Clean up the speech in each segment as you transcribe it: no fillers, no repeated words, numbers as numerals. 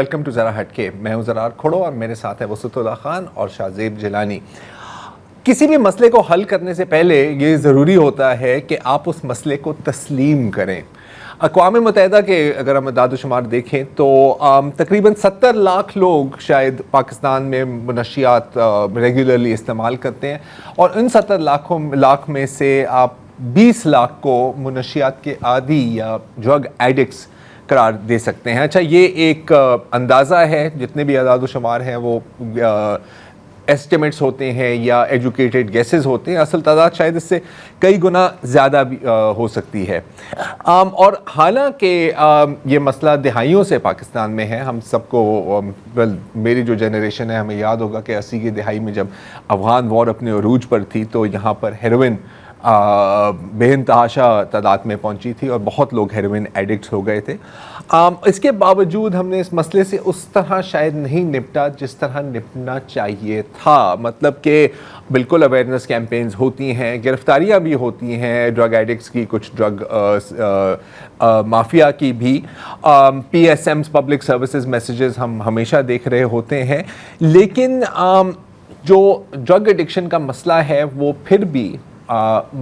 Welcome to ذرا ہٹ کے. میں ہوں زرار کھڑو اور میرے ساتھ ہے وسط اللہ خان اور شاہزیب جیلانی. کسی بھی مسئلے کو حل کرنے سے پہلے یہ ضروری ہوتا ہے کہ آپ اس مسئلے کو تسلیم کریں. اقوام متحدہ کے اگر ہم اعداد و شمار دیکھیں تو تقریباً 70 لاکھ لوگ شاید پاکستان میں منشیات ریگولرلی استعمال کرتے ہیں، اور ان 70 لاکھ میں سے آپ 20 لاکھ کو منشیات کے عادی یا ڈرگ ایڈکٹس قرار دے سکتے ہیں. اچھا، یہ ایک اندازہ ہے، جتنے بھی اعداد و شمار ہیں وہ ایسٹیمیٹس ہوتے ہیں یا ایجوکیٹڈ گیسز ہوتے ہیں. اصل تعداد شاید اس سے کئی گنا زیادہ بھی ہو سکتی ہے. اور حالانکہ یہ مسئلہ دہائیوں سے پاکستان میں ہے. ہم سب کو میری جو جنریشن ہے ہمیں یاد ہوگا کہ 80 کی دہائی میں جب افغان وار اپنے عروج پر تھی تو یہاں پر ہیروئن بے انتہاشا تعداد میں پہنچی تھی اور بہت لوگ ہیروئن ایڈکٹس ہو گئے تھے. اس کے باوجود ہم نے اس مسئلے سے اس طرح شاید نہیں نپٹا جس طرح نپٹنا چاہیے تھا. مطلب کہ بالکل اویئرنیس کیمپینز ہوتی ہیں، گرفتاریاں بھی ہوتی ہیں ڈرگ ایڈکٹس کی، کچھ ڈرگ مافیا کی بھی. P S aims public services messages ہم ہمیشہ دیکھ رہے ہوتے ہیں، لیکن جو ڈرگ ایڈکشن کا مسئلہ ہے وہ پھر بھی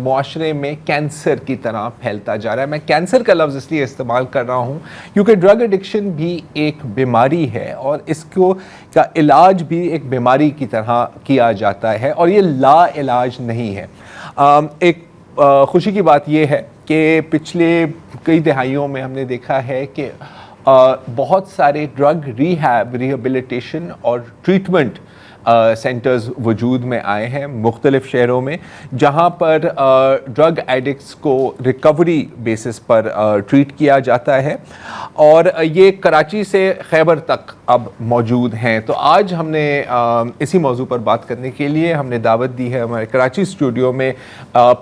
معاشرے میں کینسر کی طرح پھیلتا جا رہا ہے. میں کینسر کا لفظ اس لیے استعمال کر رہا ہوں کیونکہ ڈرگ ایڈکشن بھی ایک بیماری ہے اور اس کو کا علاج بھی ایک بیماری کی طرح کیا جاتا ہے اور یہ لا علاج نہیں ہے. ایک خوشی کی بات یہ ہے کہ پچھلے کئی دہائیوں میں ہم نے دیکھا ہے کہ بہت سارے ڈرگ ریہیبلیٹیشن اور ٹریٹمنٹ سینٹرز وجود میں آئے ہیں مختلف شہروں میں، جہاں پر ڈرگ ایڈکٹس کو ریکوری بیسس پر ٹریٹ کیا جاتا ہے، اور یہ کراچی سے خیبر تک اب موجود ہیں. تو آج ہم نے اسی موضوع پر بات کرنے کے لیے ہم نے دعوت دی ہے ہمارے کراچی اسٹوڈیو میں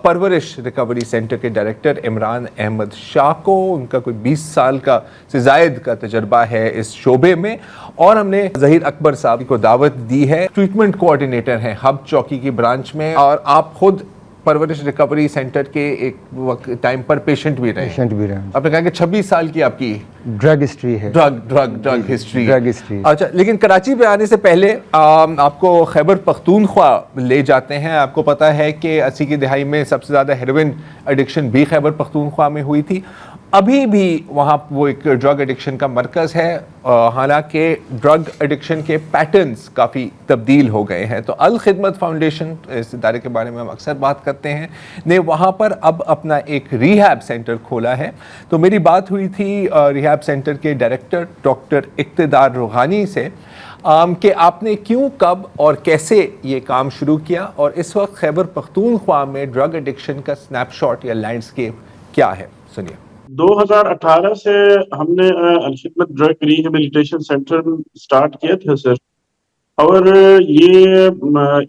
پرورش ریکوری سینٹر کے ڈائریکٹر عمران احمد شاہ کو. ان کا کوئی 20 سال کا سے زائد کا تجربہ ہے اس شعبے میں، اور ہم نے ظہیر اکبر صاحب کو دعوت دی ہے. ٹریٹمنٹ کوآرڈینیٹر ہیں ہب چوکی کی برانچ میں، اور آپ خود پرورش ریکوری سینٹر کے ایک وقت ٹائم پر پیشنٹ بھی رہے. آپ نے کہا کہ 26 سال کی آپ کی ڈرگ ہسٹری ہے. Drug history. اچھا، لیکن کراچی پہ آنے سے پہلے آپ کو خیبر پختونخوا لے جاتے ہیں. آپ کو پتا ہے کہ 80 کی دہائی میں سب سے زیادہ ہیروئن ایڈکشن بھی خیبر پختونخوا میں ہوئی تھی. ابھی بھی وہاں وہ ایک ڈرگ ایڈکشن کا مرکز ہے، حالانکہ ڈرگ ایڈکشن کے پیٹرنز کافی تبدیل ہو گئے ہیں. تو الخدمت فاؤنڈیشن، اس ادارے کے بارے میں ہم اکثر بات کرتے ہیں، نے وہاں پر اب اپنا ایک ریہیب سینٹر کھولا ہے. تو میری بات ہوئی تھی ریہیب سینٹر کے ڈائریکٹر ڈاکٹر اقتدار روحانی سے کہ آپ نے کیوں، کب اور کیسے یہ کام شروع کیا، اور اس وقت خیبر پختونخوا میں ڈرگ ایڈکشن کا سنیپ شاٹ یا لینڈسکیپ کیا ہے. سنیے. 2018 سے ہم نے Alkhidmat drug rehabilitation centre start کیا تھا سر. اور یہ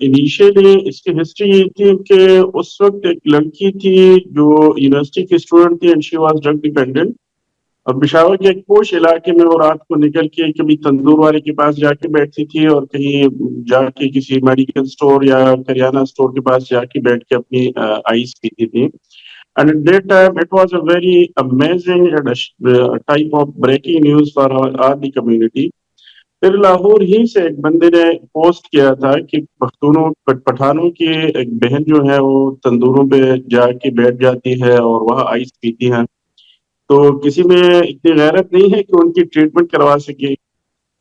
انیشیلی اس کی ہسٹری یہ تھی کہ اس وقت ایک لڑکی تھی جو یونیورسٹی کی اسٹوڈنٹ تھی، and she was drug dependent. اور پشاور کے ایک پوش علاقے میں وہ رات کو نکل کے کبھی تندور والے کے پاس جا کے بیٹھتی تھی، اور کہیں جا کے کسی میڈیکل اسٹور یا کریانہ اسٹور کے پاس جا کے بیٹھ کے اپنی آئس پیتی تھی. And at that time, it was a very amazing type of breaking news for all the community. پھر لاہور ہی سے ایک بندے نے پوسٹ کیا تھا کہ پٹھانوں کی ایک بہن جو ہے وہ تندوروں پہ جا کے بیٹھ جاتی ہے اور وہاں آئس پیتی ہیں، تو کسی میں اتنی غیرت نہیں ہے کہ ان کی ٹریٹمنٹ کروا سکے.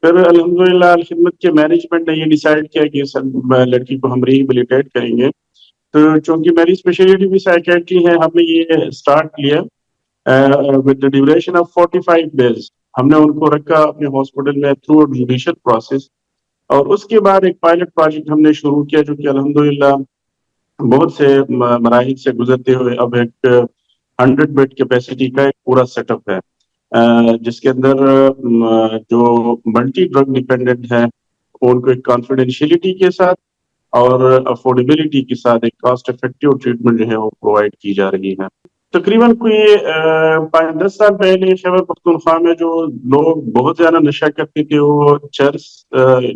پھر الحمدللہ الخدمت کے مینجمنٹ نے یہ ڈیسائیڈ کیا کہ لڑکی کو ہم ریہیبلیٹیٹ کریں گے. تو چونکہ میری اسپیشلٹی بھی سائیکیٹری ہے، ہم نے یہ اسٹارٹ کیا with the duration of 45 days. ہم نے ان کو رکھا اپنے ہاسپٹل میں تھرو جوڈیشل پروسیس، اور اس کے بعد ایک پائلٹ پروجیکٹ ہم نے شروع کیا جو کہ الحمدللہ بہت سے مراحل سے گزرتے ہوئے اب ایک 100 بیڈ کیپیسٹی کا ایک پورا سیٹ اپ ہے، جس کے اندر جو ملٹی ڈرگ ڈیپینڈنٹ ہیں ان کو ایک کانفیڈینشیلٹی کے ساتھ اور افورڈیبلٹی کے ساتھ ایک کاسٹ افیکٹو ٹریٹمنٹ جو ہے وہ پرووائڈ کی جا رہی ہے. تقریباً کوئی 5-10 سال پہلے خیبر پختونخوا میں جو لوگ بہت زیادہ نشہ کرتے تھے وہ چرس،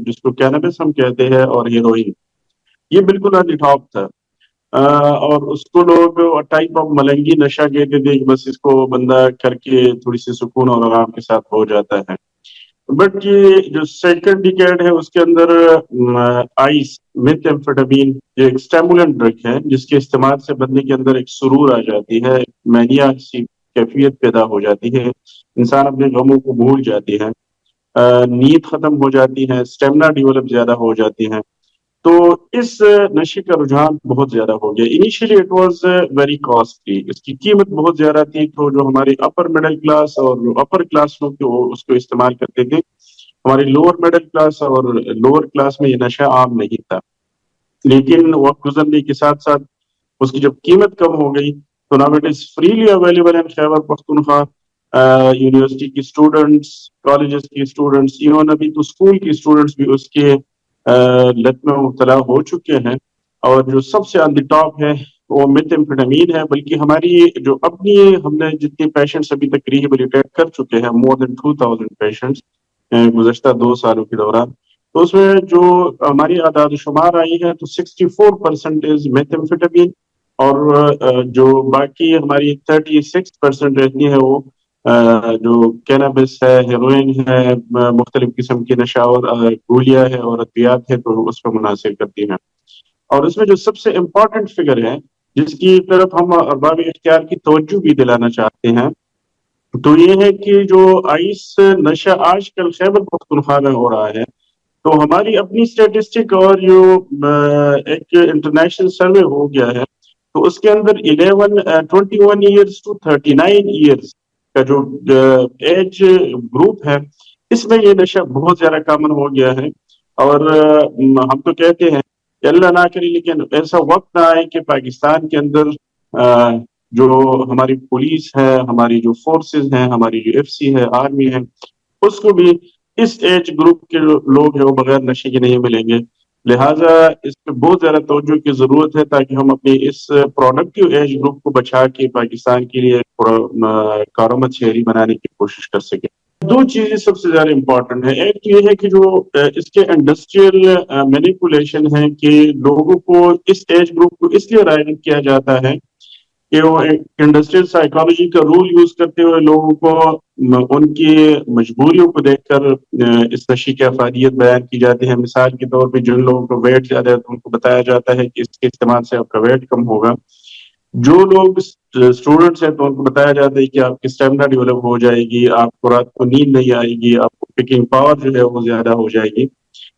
جس کو کینابس ہم کہتے ہیں، اور ہیروئن، یہ بالکل آن دی ٹاپ تھا. اور اس کو لوگ ٹائپ آف ملنگی نشہ کہتے تھے کہ بس اس کو بندہ کر کے تھوڑی سی سکون اور آرام کے ساتھ ہو جاتا ہے. بٹ یہ جو سیکنڈ ڈیکیڈ ہے اس کے اندر آئس میتھ ایمفیٹامین جو ایک اسٹیمولنٹ ڈرگ ہے جس کے استعمال سے بندے کے اندر ایک سرور آ جاتی ہے، ایک مینیا سی کیفیت پیدا ہو جاتی ہے، انسان اپنے غموں کو بھول جاتی ہے، نیند ختم ہو جاتی ہے، اسٹیمنا ڈیولپ زیادہ ہو جاتی ہے. تو اس نشے کا رجحان بہت زیادہ ہو گیا. Initially it was very costly, اس کی قیمت بہت زیادہ تھی، تو جو ہمارے اپر مڈل کلاس اور جو اپر کلاس لوگ تھے وہ اس کو استعمال کرتے تھے. ہماری لوور مڈل کلاس اور لوور کلاس میں یہ نشہ عام نہیں تھا. لیکن وقت گزرنے کے ساتھ ساتھ اس کی جب قیمت کم ہو گئی تو now it is freely available in Khyber Pakhtunkhwa. University کی اسٹوڈنٹس، کالجز کی اسٹوڈنٹس، ایون ابھی تو اسکول کی اسٹوڈنٹس بھی اس کے لت میں مبتلا ہو چکے ہیں. اور جو سب سے آن دی ٹاپ ہے وہ میتھ ایمفیٹامین ہے. بلکہ ہماری جو اپنی ہم نے جتنے پیشنٹس ابھی تک ریہیبلیٹیٹ کر چکے ہیں، مور دین 2000 پیشنٹس گزشتہ 2 سالوں کے دوران، تو اس میں جو ہماری اعداد و شمار آئی ہے تو 64% میتھ ایمفیٹامین، اور جو باقی ہماری 36% رہتی ہے وہ جو کینابس ہے، ہیروئن ہے، مختلف قسم کی نشاور گولیاں ہے اور ادویات ہے، تو اس کو منحصر کرتی ہیں. اور اس میں جو سب سے امپورٹنٹ فگر ہے جس کی طرف ہم ارباب اختیار کی توجہ بھی دلانا چاہتے ہیں، تو یہ ہے کہ جو آئس نشہ آج کل خیبر پختونخوا میں ہو رہا ہے، تو ہماری اپنی اسٹیٹسٹک اور جو ایک انٹرنیشنل سروے ہو گیا ہے تو اس کے اندر 21 ایئرس ٹو 39 ایئرس کا جو ایج گروپ ہے، اس میں یہ نشہ بہت زیادہ کامن ہو گیا ہے. اور ہم تو کہتے ہیں کہ اللہ نہ کرے لیکن ایسا وقت نہ آئے کہ پاکستان کے اندر جو ہماری پولیس ہے، ہماری جو فورسز ہیں، ہماری جو ایف سی ہے، آرمی ہے، اس کو بھی اس ایج گروپ کے لوگ ہیں وہ بغیر نشے کے نہیں ملیں گے. لہٰذا اس پہ بہت زیادہ توجہ کی ضرورت ہے تاکہ ہم اپنی اس پروڈکٹیو ایج گروپ کو بچا کے پاکستان کے لیے کارآمد شہری بنانے کی کوشش کر سکیں. 2 چیزیں سب سے زیادہ امپورٹنٹ ہیں. ایک یہ ہے کہ جو اس کے انڈسٹریل مینیپولیشن ہے کہ لوگوں کو اس ایج گروپ کو اس لیے راغب کیا جاتا ہے کہ وہ انڈسٹریل سائیکالوجی کا رول یوز کرتے ہوئے لوگوں کو ان کی مجبوریوں کو دیکھ کر اس نشے کی افادیت بیان کی جاتی ہے. مثال کے طور پہ جن لوگوں کو ویٹ زیادہ ہے تو ان کو بتایا جاتا ہے کہ اس کے استعمال سے آپ کا ویٹ کم ہوگا. جو لوگ اسٹوڈنٹس ہیں تو ان کو بتایا جاتا ہے کہ آپ کی اسٹیمنا ڈیولپ ہو جائے گی، آپ کو رات کو نیند نہیں آئے گی، آپ کو پکنگ پاور جو ہے وہ زیادہ ہو جائے گی،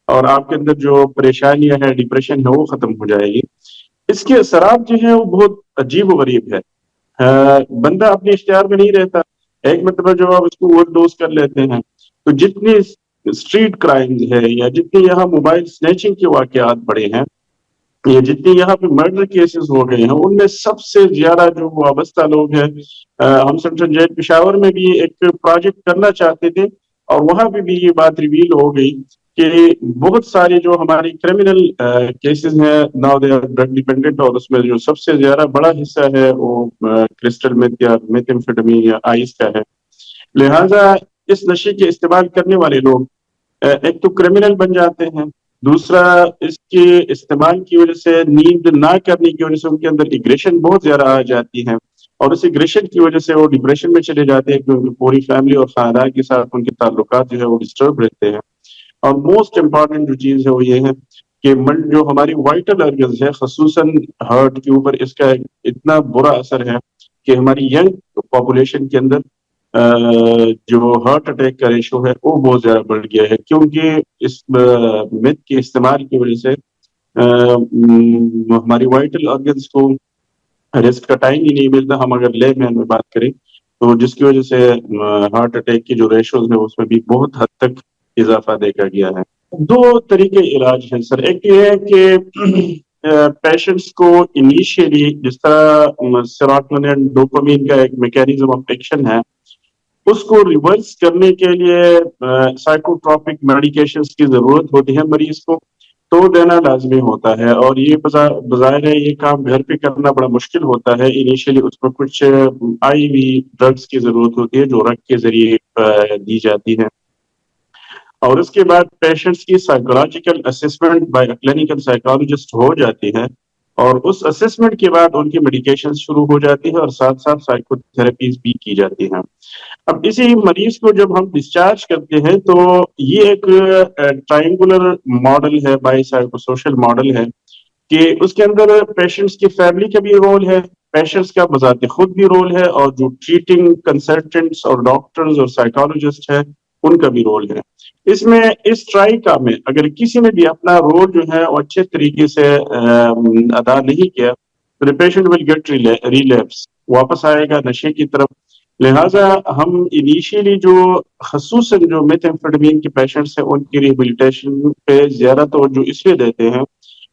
اور آپ کے اندر جو پریشانیاں ہیں، ڈپریشن ہے، وہ ختم ہو جائے گی. اس کے اثرات جو ہیں وہ بہت عجیب و غریب ہے. بندہ اپنے اختیار میں نہیں رہتا. ایک مرتبہ جو آپ اس کو اوور ڈوز کر لیتے ہیں تو جتنی اسٹریٹ کرائمز ہے یا جتنے یہاں موبائل سنیچنگ کے واقعات بڑے ہیں یا جتنے یہاں پہ مرڈر کیسز ہو گئے ہیں، ان میں سب سے زیادہ جو وابستہ لوگ ہیں، ہم سنٹرل جیل پشاور میں بھی ایک پروجیکٹ کرنا چاہتے تھے اور وہاں پہ بھی یہ بات ریویل ہو گئی کہ بہت سارے جو ہماری کرمنل کیسز ہیں now they are drug dependent, اور اس میں جو سب سے زیادہ بڑا حصہ ہے وہ کرسٹل میتھ یا میتھ ایمفیٹامین یا آئس کا ہے. لہٰذا اس نشے کے استعمال کرنے والے لوگ ایک تو کرمنل بن جاتے ہیں، دوسرا اس کے استعمال کی وجہ سے نیند نہ کرنے کی وجہ سے ان کے اندر ایگریشن بہت زیادہ آ جاتی ہے، اور اس ایگریشن کی وجہ سے وہ ڈپریشن میں چلے جاتے ہیں کیونکہ پوری فیملی اور خاندان کے ساتھ ان کے تعلقات جو ہے وہ ڈسٹرب رہتے ہیں. اور موسٹ امپارٹنٹ جو چیز ہے وہ یہ ہے کہ جو ہماری وائٹل ارگنز ہے، خصوصاً ہارٹ کے اوپر اس کا اتنا برا اثر ہے کہ ہماری ینگ پاپولیشن کے اندر جو ہارٹ اٹیک کا ریشو ہے وہ بہت زیادہ بڑھ گیا ہے، کیونکہ اس میتھ کے استعمال کی وجہ سے ہماری وائٹل آرگنز کو ریسٹ کا ٹائم ہی نہیں ملتا. ہم اگر لے مین میں بات کریں تو جس کی وجہ سے ہارٹ اٹیک کی جو ریشوز ہیں اس میں بھی بہت حد تک اضافہ دیکھا گیا ہے. 2 طریقے علاج ہیں سر. ایک یہ ہے کہ پیشنٹس کو انیشیلی جس طرح سیروٹونین ڈوپامین کا ایک میکینزم آف ایکشن ہے، اس کو ریورس کرنے کے لیے سائیکوٹراپک میڈیکیشنز کی ضرورت ہوتی ہے مریض کو، تو دینا لازمی ہوتا ہے. اور یہ بظاہر ہے یہ کام گھر پہ کرنا بڑا مشکل ہوتا ہے. انیشیلی اس میں کچھ آئی وی ڈرگس کی ضرورت ہوتی ہے جو رگ کے ذریعے دی جاتی ہے، اور اس کے بعد پیشنٹس کی psychological assessment by clinical psychologist ہو جاتی ہے. اور اس اسسمنٹ کے بعد ان کی میڈیکیشن شروع ہو جاتی ہے اور ساتھ ساتھ سائیکو تھراپیز بھی کی جاتی ہیں. اب اسی مریض کو جب ہم ڈسچارج کرتے ہیں تو یہ ایک ٹرائنگولر ماڈل ہے، بائی سائیکو سوشل ماڈل ہے کہ اس کے اندر پیشنٹس کی فیملی کا بھی رول ہے، پیشنٹس کا بذات خود بھی رول ہے، اور جو ٹریٹنگ کنسلٹنٹس اور ڈاکٹرز اور سائیکالوجسٹ ہے ان کا بھی رول ہے. اس میں اس ٹرائیکا میں اگر کسی نے بھی اپنا رول جو ہے وہ اچھے طریقے سے ادا نہیں کیا تو پیشنٹ ول گیٹ ریلیپس، واپس آئے گا نشے کی طرف. لہٰذا ہم انیشیلی جو خصوصاً جو میتھمفیٹامین کے پیشنٹس ہیں ان کی ریہیبلیٹیشن پہ زیادہ توجہ اس لیے دیتے ہیں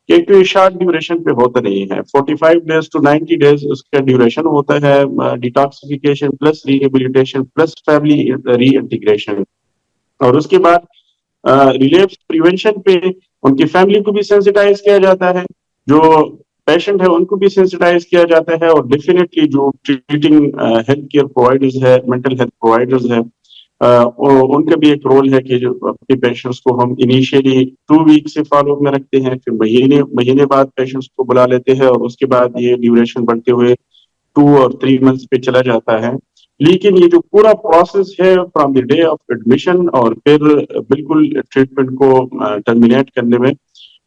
کہ ایک تو یہ شارٹ ڈیوریشن پہ ہوتا نہیں ہے، 45 ڈیز ٹو 90 ڈیز اس کا ڈیوریشن ہوتا ہے، detoxification plus rehabilitation plus family reintegration. اور اس کے بعد ریلیپس پریونشن پہ ان کی فیملی کو بھی سینسٹائز کیا جاتا ہے، جو پیشنٹ ہے ان کو بھی سینسٹائز کیا جاتا ہے، اور ڈیفینیٹلی جو ٹریٹنگ ہیلتھ کیئر پرووائڈرز ہے، مینٹل ہیلتھ پرووائڈرز ہے، ان کا بھی ایک رول ہے کہ جو اپنے پیشنٹس کو ہم انیشیلی 2 ویک سے فالو اپ میں رکھتے ہیں، پھر مہینے بعد پیشنٹس کو بلا لیتے ہیں، اور اس کے بعد یہ ڈیوریشن بڑھتے ہوئے 2 اور 3 منتھس پہ چلا جاتا ہے. لیکن یہ جو پورا پروسیس ہے from the day of admission اور پھر بالکل ٹریٹمنٹ کو ٹرمینیٹ کرنے میں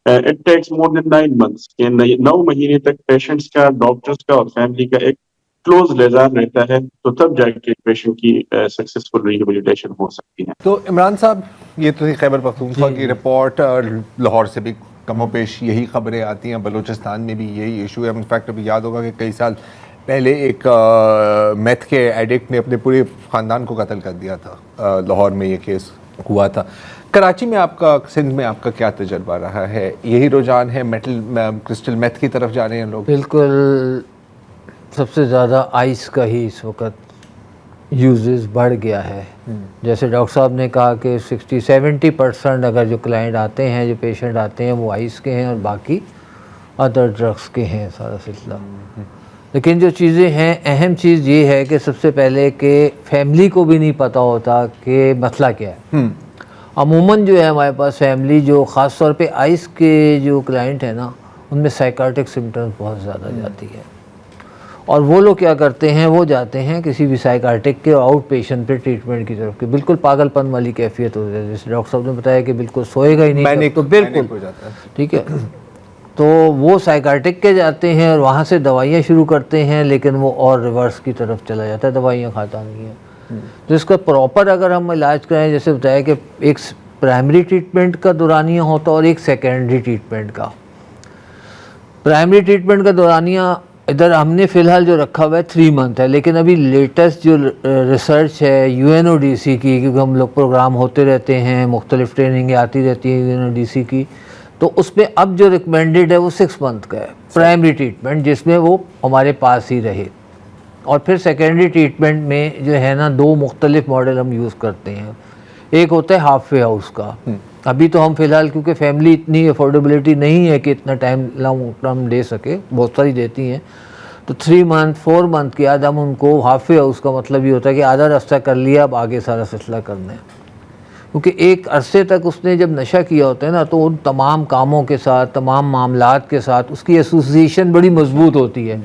it takes more than 9 months, 9 مہینے تک پیشنٹس کا، ڈاکٹرس کا اور فیملی کا ایک کلوز لیزان رہتا ہے، تو تب جا کے پیشنٹ کی سکسیسفل ریہیبلیٹیشن ہو سکتی ہے. تو عمران صاحب، یہ تو خیبر پختونخوا کی رپورٹ، لاہور سے بھی کم و بیش یہی خبریں آتی ہیں، بلوچستان میں بھی یہی ایشو ہے. انفیکٹ ابھی یاد ہوگا کہ کئی سال پہلے ایک میتھ کے ایڈکٹ نے اپنے پورے خاندان کو قتل کر دیا تھا، لاہور میں یہ کیس ہوا تھا. کراچی میں آپ کا، سندھ میں آپ کا کیا تجربہ رہا ہے؟ یہی رجحان ہے، کرسٹل میتھ کی طرف جا رہے ہیں لوگ؟ بالکل، سب سے زیادہ آئس کا ہی اس وقت یوزز بڑھ گیا ہے. جیسے ڈاکٹر صاحب نے کہا کہ 60-70% اگر جو کلائنٹ آتے ہیں، جو پیشنٹ آتے ہیں، وہ آئس کے ہیں اور باقی ادر ڈرگس کے ہیں سارا سلسلہ. لیکن جو چیزیں ہیں، اہم چیز یہ ہے کہ سب سے پہلے کہ فیملی کو بھی نہیں پتہ ہوتا کہ مسئلہ کیا ہے. عموماً جو ہے ہمارے پاس فیملی، جو خاص طور پہ آئس کے جو کلائنٹ ہیں نا، ان میں سائیکارٹک سمٹمز بہت زیادہ جاتی ہے، اور وہ لوگ کیا کرتے ہیں، وہ جاتے ہیں کسی بھی سائیکارٹک کے آؤٹ پیشنٹ پہ ٹریٹمنٹ کی طرف، کہ بالکل پاگل پن والی کیفیت ہو جائے، جیسے ڈاکٹر صاحب نے بتایا کہ بالکل سوئے گا ہی نہیں، تو بالکل ٹھیک ہے. تو وہ سائیکارٹک کے جاتے ہیں اور وہاں سے دوائیاں شروع کرتے ہیں، لیکن وہ اور ریورس کی طرف چلا جاتا ہے، دوائیاں کھاتا نہیں ہے. تو اس کا پراپر اگر ہم علاج کریں، جیسے بتایا کہ ایک پرائمری ٹریٹمنٹ کا دورانیہ ہوتا ہے اور ایک سیکنڈری ٹریٹمنٹ کا. پرائمری ٹریٹمنٹ کا دورانیہ ادھر ہم نے فی الحال جو رکھا ہوا ہے 3 منتھ ہے، لیکن ابھی لیٹسٹ جو ریسرچ ہے UNODC کی، کیونکہ ہم لوگ پروگرام ہوتے رہتے ہیں، مختلف ٹریننگیں آتی رہتی ہیں UNODC کی، تو اس میں اب جو ریکمینڈڈ ہے وہ 6 منتھ کا ہے پرائمری ٹریٹمنٹ، جس میں وہ ہمارے پاس ہی رہے. اور پھر سیکنڈری ٹریٹمنٹ میں جو ہے نا 2 مختلف ماڈل ہم یوز کرتے ہیں. ایک ہوتا ہے ہاف وے ہاؤس کا. ابھی تو ہم فی الحال کیونکہ فیملی اتنی افورڈیبلٹی نہیں ہے کہ اتنا ٹائم لانگ ٹرم دے سکے، بہت ساری دیتی ہیں، تو 3 منتھ 4 منتھ کے بعد ہم ان کو ہاف وے ہاؤس کا مطلب یہ ہوتا ہے کہ آدھا راستہ کر لیا، اب آگے سارا سلسلہ کرنا ہے. کیونکہ ایک عرصے تک اس نے جب نشہ کیا ہوتا ہے نا، تو ان تمام کاموں کے ساتھ، تمام معاملات کے ساتھ اس کی ایسوسیشن بڑی مضبوط ہوتی ہے.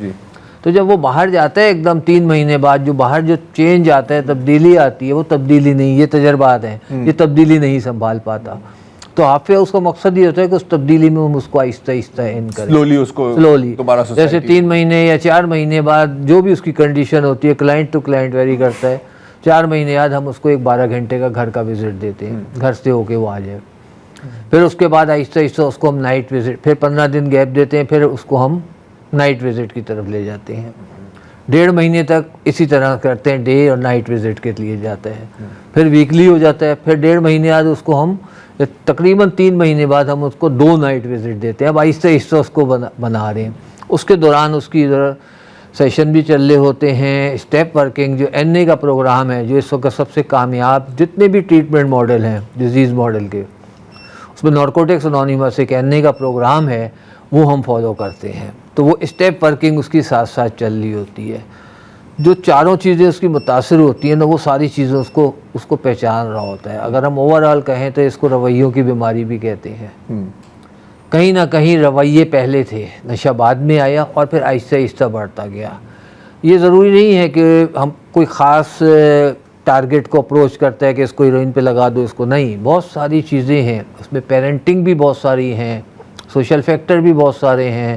تو جب وہ باہر جاتا ہے ایک دم 3 مہینے بعد، جو باہر جو چینج آتا ہے، تبدیلی آتی ہے، وہ تبدیلی نہیں، یہ تجربات ہیں، یہ تبدیلی نہیں سنبھال پاتا. تو حافظ اس کا مقصد یہ ہوتا ہے کہ اس تبدیلی میں ہم اس کو آہستہ آہستہ ان کریں، سلولی، جیسے 3 مہینے یا 4 مہینے بعد جو بھی اس کی کنڈیشن ہوتی ہے، کلائنٹ ٹو کلائنٹ ویری کرتا ہے. 4 مہینے بعد ہم اس کو ایک 12 گھنٹے کا گھر کا وزٹ دیتے ہیں، گھر سے ہو کے وہ آ جائے. پھر اس کے بعد آہستہ آہستہ اس کو ہم نائٹ وزٹ، پھر 15 دن گیپ دیتے ہیں، پھر اس کو ہم نائٹ وزٹ کی طرف لے جاتے ہیں. 1.5 مہینے تک اسی طرح کرتے ہیں، ڈے اور نائٹ وزٹ کے لیے جاتا ہے. پھر ویکلی ہو جاتا ہے. پھر 1.5 مہینے بعد اس کو ہم تقریباً 3 مہینے بعد ہم اس کو 2 نائٹ وزٹ دیتے ہیں. اب آہستہ آہستہ اس کو بنا رہے ہیں. اس کے دوران اس کی ادھر سیشن بھی چل رہے ہوتے ہیں، اسٹیپ ورکنگ جو NA کا پروگرام ہے، جو اس وقت سب سے کامیاب جتنے بھی ٹریٹمنٹ ماڈل ہیں ڈیزیز ماڈل کے، اس میں نارکوٹکس انونیمس ایک NA کا پروگرام ہے، وہ ہم فالو کرتے ہیں. تو وہ اسٹیپ ورکنگ اس کی ساتھ ساتھ چل رہی ہوتی ہے. جو چاروں چیزیں اس کی متاثر ہوتی ہیں نا، وہ ساری چیزیں اس کو پہچان رہا ہوتا ہے. اگر ہم اوور آل کہیں تو اس کو رویوں کی بیماری بھی کہتے ہیں. کہیں نہ کہیں رویے پہلے تھے، نشہ بعد میں آیا اور پھر آہستہ آہستہ بڑھتا گیا. یہ ضروری نہیں ہے کہ ہم کوئی خاص ٹارگٹ کو اپروچ کرتا ہے کہ اس کو ہیروئن پہ لگا دو اس کو، نہیں، بہت ساری چیزیں ہیں اس میں. پیرنٹنگ بھی بہت ساری ہیں، سوشل فیکٹر بھی بہت سارے ہیں،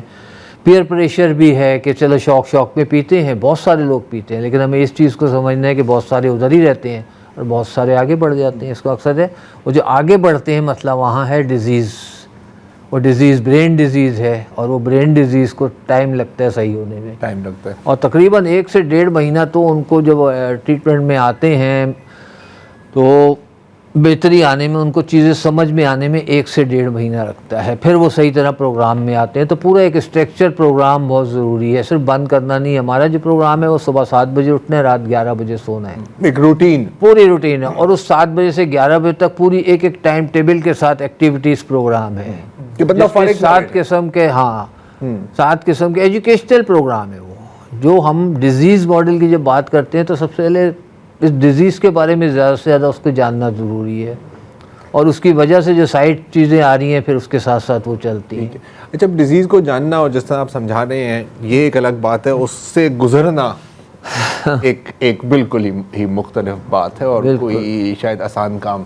پیئر پریشر بھی ہے کہ چلو شوق میں پیتے ہیں، بہت سارے لوگ پیتے ہیں، لیکن ہمیں اس چیز کو سمجھنا ہے کہ بہت سارے ادھر ہی رہتے ہیں اور بہت سارے آگے بڑھ جاتے ہیں. اس کا اکثر ہے وہ جو آگے بڑھتے ہیں، مسئلہ وہاں ہے ڈیزیز. وہ ڈیزیز برین ڈیزیز ہے اور وہ برین ڈیزیز کو ٹائم لگتا ہے صحیح ہونے میں، ٹائم لگتا ہے. اور تقریباً 1 سے 1.5 مہینہ تو ان کو جب ٹریٹمنٹ میں آتے ہیں تو بہتری آنے میں، ان کو چیزیں سمجھ میں آنے میں 1 سے 1.5 مہینہ لگتا ہے. پھر وہ صحیح طرح پروگرام میں آتے ہیں. تو پورا ایک اسٹرکچر پروگرام بہت ضروری ہے، صرف بند کرنا نہیں. ہمارا جو پروگرام ہے وہ صبح 7 بجے اٹھنا ہے، رات 11 بجے سونا ہے، ایک روٹین، پوری روٹین ہے. اور اس 7 بجے سے 11 بجے تک پوری ایک ٹائم ٹیبل کے ساتھ ایکٹیویٹیز پروگرام ہے کہ بندہ جس میں فارغ 7 قسم کے 7 قسم کے ایجوکیشنل پروگرام ہے. وہ جو ہم ڈیزیز ماڈل کی جب بات کرتے ہیں تو سب سے پہلے اس ڈیزیز کے بارے میں زیادہ سے زیادہ اس کو جاننا ضروری ہے، اور اس کی وجہ سے جو سائڈ چیزیں آ رہی ہیں پھر اس کے ساتھ ساتھ وہ چلتی ہیں. اچھا، ڈیزیز کو جاننا اور جس طرح آپ سمجھا رہے ہیں یہ ایک الگ بات ہے، اس سے گزرنا ایک بالکل ہی مختلف بات ہے اور کوئی شاید آسان کام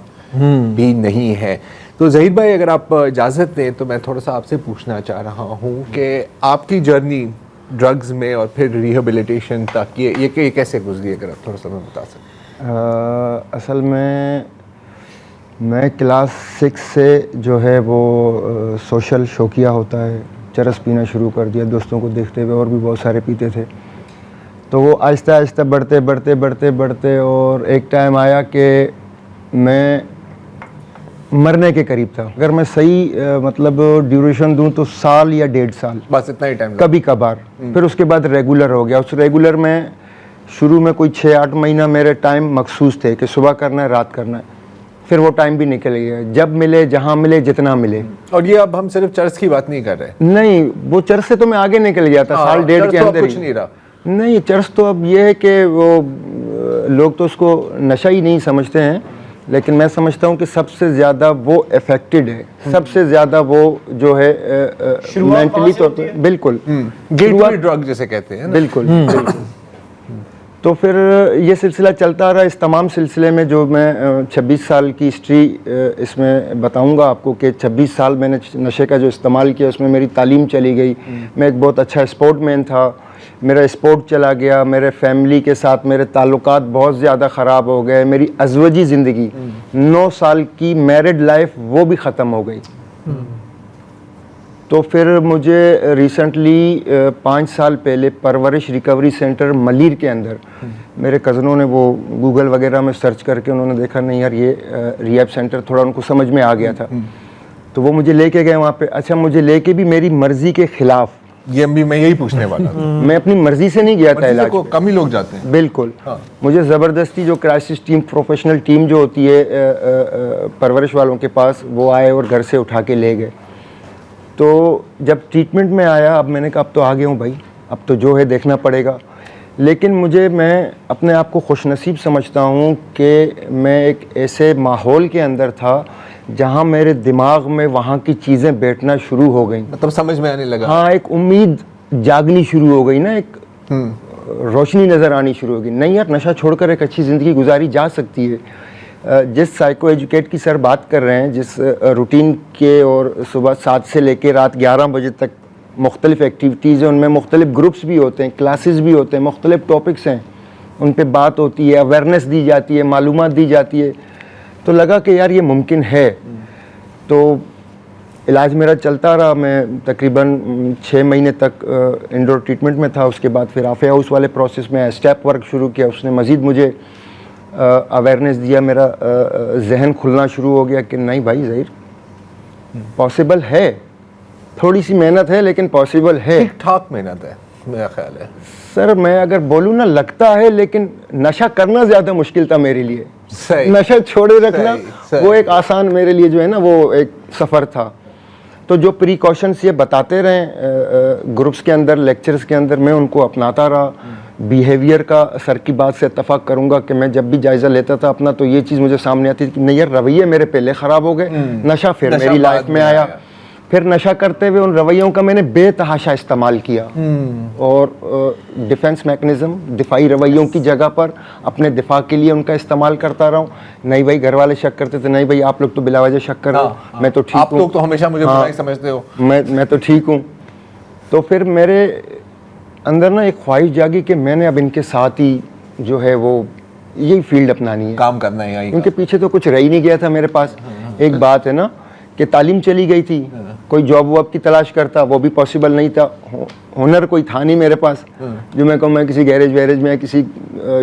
بھی نہیں ہے. تو ظہیر بھائی اگر آپ اجازت دیں تو میں تھوڑا سا آپ سے پوچھنا چاہ رہا ہوں کہ آپ کی جرنی ڈرگز میں اور پھر ریہیبلیٹیشن تک یہ کیسے گزری، اگر آپ تھوڑا سا میں بتا سکیں. اصل میں کلاس 6 سے جو ہے وہ سوشل شوقیہ ہوتا ہے، چرس پینا شروع کر دیا دوستوں کو دیکھتے ہوئے، اور بھی بہت سارے پیتے تھے. تو وہ آہستہ آہستہ بڑھتے اور ایک ٹائم آیا کہ میں مرنے کے قریب تھا. اگر میں صحیح مطلب ڈیوریشن دوں تو سال یا 1.5 سال، بس اتنا ہی ٹائم، کبھی کبھار. پھر اس کے بعد ریگولر ہو گیا. اس ریگولر میں شروع میں کوئی 6-8 مہینہ میرے ٹائم مخصوص تھے کہ صبح کرنا ہے رات کرنا ہے. پھر وہ ٹائم بھی نکل گیا، جب ملے جہاں ملے جتنا ملے. اور یہ اب ہم صرف چرس کی بات نہیں کر رہے. نہیں، وہ چرس سے تو میں آگے نکل گیا تھا، سال 1.5 کے اندر کچھ نہیں رہا. نہیں، چرس تو اب یہ ہے کہ وہ لوگ تو اس کو نشہ ہی نہیں سمجھتے ہیں، لیکن میں سمجھتا ہوں کہ سب سے زیادہ وہ افیکٹڈ ہے، سب سے زیادہ وہ جو ہے مینٹلی طور پہ بالکل گیٹوے ڈرگ جسے کہتے ہیں. بالکل. تو پھر یہ سلسلہ چلتا رہا. اس تمام سلسلے میں جو میں 26 سال کی ہسٹری اس میں بتاؤں گا آپ کو کہ 26 سال میں نے نشے کا جو استعمال کیا، اس میں میری تعلیم چلی گئی. میں ایک بہت اچھا اسپورٹ مین تھا، میرا اسپورٹ چلا گیا، میرے فیملی کے ساتھ میرے تعلقات بہت زیادہ خراب ہو گئے. میری ازواجی زندگی 9 سال کی میرڈ لائف وہ بھی ختم ہو گئی. تو پھر مجھے ریسنٹلی 5 سال پہلے پرورش ریکوری سینٹر ملیر کے اندر میرے کزنوں نے وہ گوگل وغیرہ میں سرچ کر کے انہوں نے دیکھا نہیں یار یہ ریہیب سینٹر، تھوڑا ان کو سمجھ میں آ گیا تھا، تو وہ مجھے لے کے گئے وہاں پہ. اچھا، مجھے لے کے بھی میری مرضی کے خلاف، یہ بھی میں یہی پوچھنے والا تھا. میں اپنی مرضی سے نہیں گیا تھا علاج کو، کم ہی لوگ جاتے ہیں. بالکل. مجھے زبردستی جو کرائسس ٹیم، پروفیشنل ٹیم جو ہوتی ہے پرورش والوں کے پاس، وہ آئے اور گھر سے اٹھا کے لے گئے. تو جب ٹریٹمنٹ میں آیا، اب میں نے کہا اب تو آ گیا ہوں بھائی، اب تو جو ہے دیکھنا پڑے گا. لیکن میں اپنے آپ کو خوش نصیب سمجھتا ہوں کہ میں ایک ایسے ماحول کے اندر تھا جہاں میرے دماغ میں وہاں کی چیزیں بیٹھنا شروع ہو گئیں، مطلب سمجھ میں آنے لگا. ہاں، ایک امید جاگنی شروع ہو گئی نا، ایک روشنی نظر آنی شروع ہو گئی. نہیں یار، نشہ چھوڑ کر ایک اچھی زندگی گزاری جا سکتی ہے. جس سائیکو ایجوکیٹ کی سر بات کر رہے ہیں، جس روٹین کے، اور صبح 7 سے لے کے رات 11 بجے تک مختلف ایکٹیویٹیز ہیں، ان میں مختلف گروپس بھی ہوتے ہیں، کلاسز بھی ہوتے ہیں، مختلف ٹاپکس ہیں، ان پہ بات ہوتی ہے، اویئرنیس دی جاتی ہے، معلومات دی جاتی ہے. تو لگا کہ یار یہ ممکن ہے. تو علاج میرا چلتا رہا. میں تقریباً 6 مہینے تک انڈور ٹریٹمنٹ میں تھا. اس کے بعد پھر آفے ہاؤس والے پروسیس میں اسٹیپ ورک شروع کیا. اس نے مزید مجھے اویئرنیس دیا، میرا ذہن کھلنا شروع ہو گیا کہ نہیں بھائی ظہیر، پاسبل ہے، تھوڑی سی محنت ہے لیکن پاسبل ہے. ٹھیک ٹھاک محنت ہے میرا خیال ہے. سر میں اگر بولوں نا، لگتا ہے، لیکن نشہ کرنا زیادہ مشکل تھا میرے لیے. نشہ چھوڑے رکھنا وہ ایک آسان میرے لیے جو ہے نا، وہ ایک سفر تھا. تو جو پریکاشنس یہ بتاتے رہے گروپس کے اندر، لیکچرز کے اندر، میں ان کو اپناتا رہا. بیہیویئر کا سر کی بات سے اتفاق کروں گا کہ میں جب بھی جائزہ لیتا تھا اپنا، تو یہ چیز مجھے سامنے آتی تھی کہ نہیں یار، رویے میرے پہلے خراب ہو گئے، نشہ پھر میری لائف میں آیا. پھر نشہ کرتے ہوئے ان رویوں کا میں نے بے تحاشا استعمال کیا اور ڈیفنس میکنزم دفاعی رویوں کی جگہ پر اپنے دفاع کے لیے ان کا استعمال کرتا رہا ہوں. نہیں بھائی گھر والے شک کرتے تھے, نہیں بھائی آپ لوگ تو بلا وجہ شک کر رہے ہو, میں تو ٹھیک ہوں, آپ لوگ تو ہمیشہ مجھے برائی سمجھتے ہو, میں تو ٹھیک ہوں. تو پھر میرے اندر نا ایک خواہش جاگی کہ میں نے اب ان کے ساتھ ہی جو ہے وہ یہی فیلڈ اپنانی ہے, کام کرنا ہے. ان کے پیچھے تو کچھ رہ ہی نہیں گیا تھا میرے پاس. ایک بات ہے نا کہ تعلیم چلی گئی تھی, کوئی جاب واب کی تلاش کرتا وہ بھی پاسبل نہیں تھا, ہنر کوئی تھا نہیں میرے پاس جو میں کہوں میں کسی گیریج ویریج میں کسی